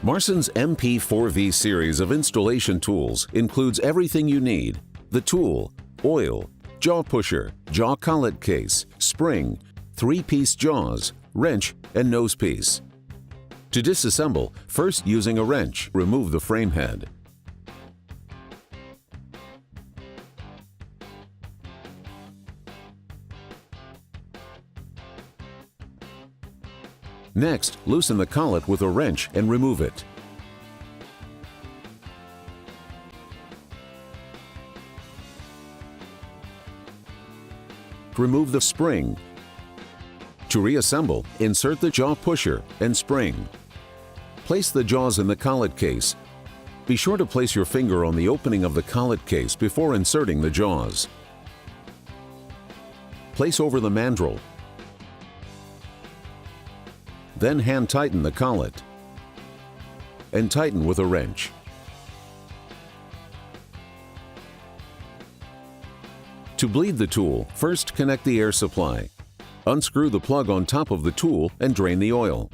Marson's MP-4V series of installation tools includes everything you need: the tool, oil, jaw pusher, jaw collet case, spring, 3-piece jaws, wrench, and nose piece. To disassemble, first using a wrench, remove the frame head. Next, loosen the collet with a wrench and remove it. Remove the spring. To reassemble, insert the jaw pusher and spring. Place the jaws in the collet case. Be sure to place your finger on the opening of the collet case before inserting the jaws. Place over the mandrel. Then hand tighten the collet and tighten with a wrench. To bleed the tool, first connect the air supply. Unscrew the plug on top of the tool and drain the oil.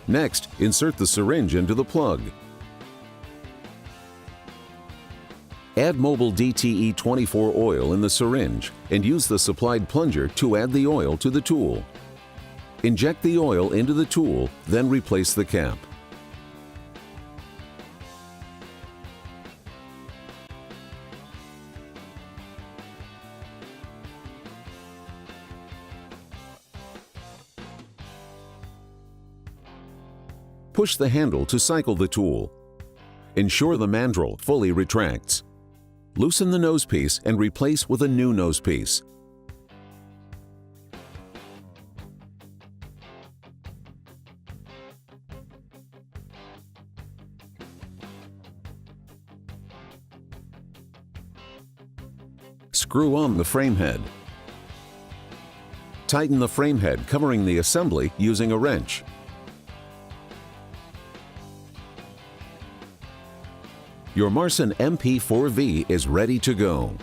Next, insert the syringe into the plug. Add Mobile DTE 24 oil in the syringe and use the supplied plunger to add the oil to the tool. Inject the oil into the tool, then replace the cap. Push the handle to cycle the tool. Ensure the mandrel fully retracts. Loosen the nose piece and replace with a new nose piece. Screw on the frame head. Tighten the frame head covering the assembly using a wrench. Your Marson MP-4V is ready to go.